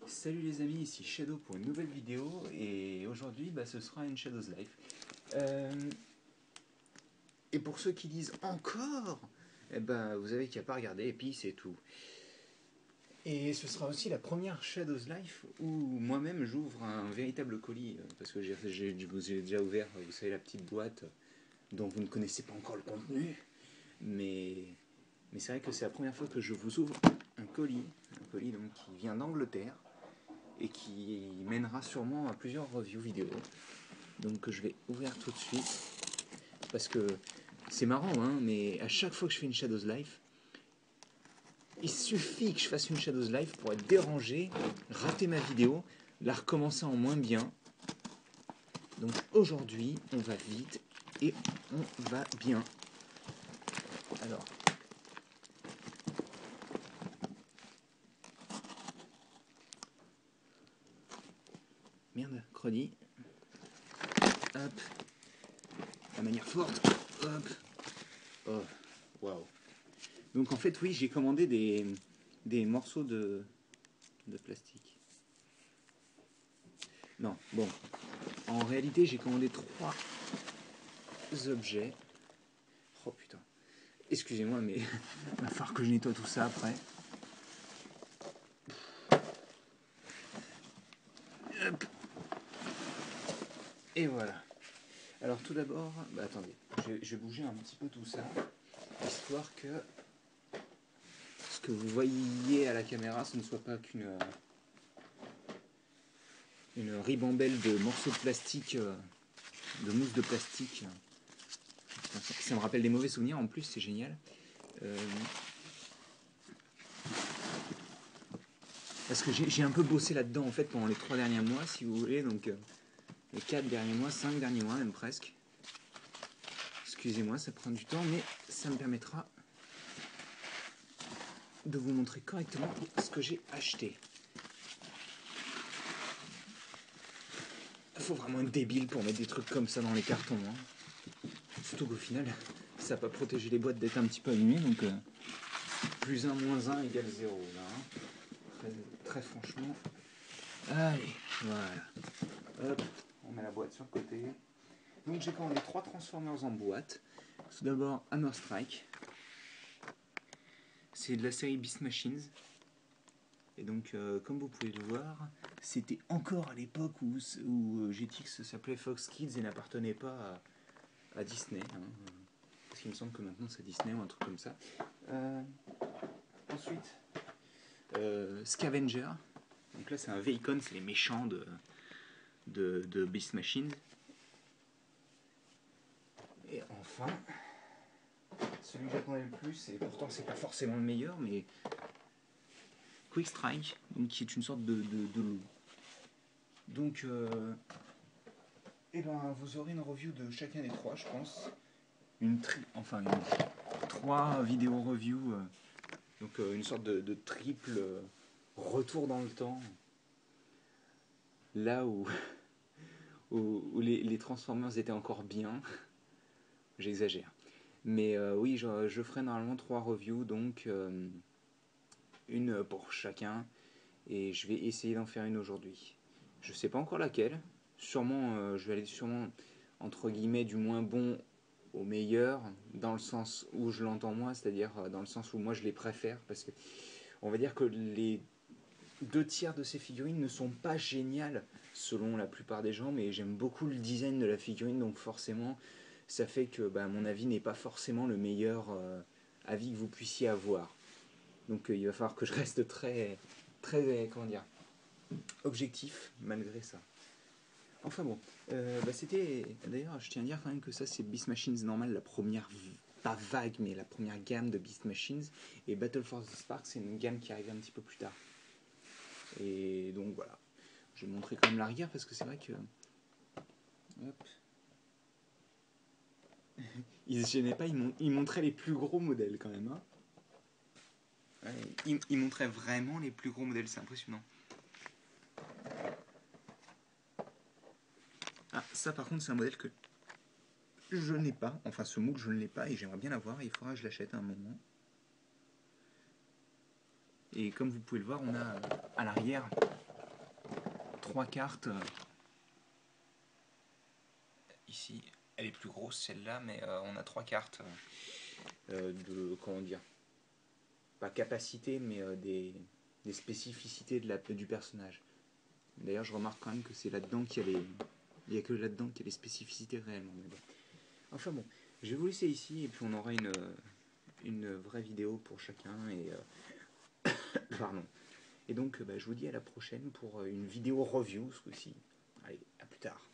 Salut les amis, ici Shadow pour une nouvelle vidéo et aujourd'hui ce sera une Shadow's Life. Et pour ceux qui disent encore, vous avez qu'à pas regarder et puis c'est tout. Et ce sera aussi la première Shadow's Life où moi-même j'ouvre un véritable colis parce que j'ai déjà ouvert, vous savez, la petite boîte dont vous ne connaissez pas encore le contenu, mais c'est vrai que c'est la première fois que je vous ouvre un colis donc, qui vient d'Angleterre et qui mènera sûrement à plusieurs reviews vidéo. Donc je vais ouvrir tout de suite parce que c'est marrant, mais à chaque fois que je fais une Shadow's Life, il suffit que je fasse une Shadow's Life pour être dérangé, rater ma vidéo, la recommencer en moins bien. Donc aujourd'hui, on va vite et on va bien. Alors, mercredi. Hop. La manière forte. Hop. Oh, waouh. Donc en fait, oui, j'ai commandé des morceaux de plastique. Non, bon. En réalité, j'ai commandé 3 objets. Oh putain. Excusez-moi, mais il va falloir que je nettoie tout ça après. Hop. Et voilà. Alors tout d'abord, attendez, je vais bouger un petit peu tout ça, histoire que ce que vous voyez à la caméra, ce ne soit pas qu'une ribambelle de morceaux de plastique, de mousse de plastique. Ça me rappelle des mauvais souvenirs, en plus c'est génial. Parce que j'ai un peu bossé là-dedans en fait pendant les 3 derniers mois, si vous voulez, donc les 4 derniers mois, 5 derniers mois même presque. Excusez-moi, ça prend du temps, mais ça me permettra de vous montrer correctement ce que j'ai acheté. Il faut vraiment être débile pour mettre des trucs comme ça dans les cartons. Surtout qu'au final, ça va pas protéger les boîtes d'être un petit peu abîmées, donc plus 1 moins 1 égale 0. Là, très franchement. Allez, voilà. Hop, on met la boîte sur le côté. Donc j'ai commandé 3 Transformers en boîte. Tout d'abord Hammer Strike. C'est de la série Beast Machines. Et donc comme vous pouvez le voir, c'était encore à l'époque où GTX s'appelait Fox Kids et n'appartenait pas à Disney. Parce qu'il me semble que maintenant c'est Disney ou un truc comme ça. Ensuite, Scavenger. Donc là c'est un Veicon, c'est les méchants de Beast Machines. Et enfin, celui que j'attendais le plus, et pourtant c'est pas forcément le meilleur, mais Quick Strike, donc qui est une sorte de loup. Donc, vous aurez une review de chacun des 3, je pense. Une 3 vidéos review, donc une sorte de triple retour dans le temps. Là où les Transformers étaient encore bien. J'exagère. Mais oui, je ferai normalement 3 reviews, donc une pour chacun. Et je vais essayer d'en faire une aujourd'hui. Je sais pas encore laquelle. Sûrement, je vais aller sûrement, entre guillemets, du moins bon au meilleur, dans le sens où je l'entends moi, c'est-à-dire dans le sens où moi je les préfère, parce que on va dire que les 2 tiers de ces figurines ne sont pas géniales selon la plupart des gens, mais j'aime beaucoup le design de la figurine, donc forcément ça fait que mon avis n'est pas forcément le meilleur avis que vous puissiez avoir. Donc il va falloir que je reste très, comment dire, objectif malgré ça. Enfin bon, c'était... D'ailleurs, je tiens à dire quand même que ça, c'est Beast Machines normal, la première, pas vague, mais la première gamme de Beast Machines. Et Battle for the Spark, c'est une gamme qui arrive un petit peu plus tard. Et donc voilà. Je vais montrer quand même l'arrière parce que c'est vrai que... Hop. Ils se gênaient pas, ils montraient les plus gros modèles quand même. Ouais, ils montraient vraiment les plus gros modèles, c'est impressionnant. Ah, ça par contre c'est un modèle que je n'ai pas, enfin ce MOOC je ne l'ai pas et j'aimerais bien l'avoir, il faudra que je l'achète à un moment. Et comme vous pouvez le voir, on a à l'arrière 3 cartes. Ici, elle est plus grosse celle-là, mais on a 3 cartes de, comment dire, pas capacité, mais des spécificités du personnage. D'ailleurs, je remarque quand même que c'est là-dedans qu'il y a les... Il n'y a que là-dedans qu'il y a les spécificités réellement. Mais bon. Enfin bon, je vais vous laisser ici et puis on aura une vraie vidéo pour chacun. Et, pardon. Et donc, je vous dis à la prochaine pour une vidéo review ce coup-ci. Allez, à plus tard.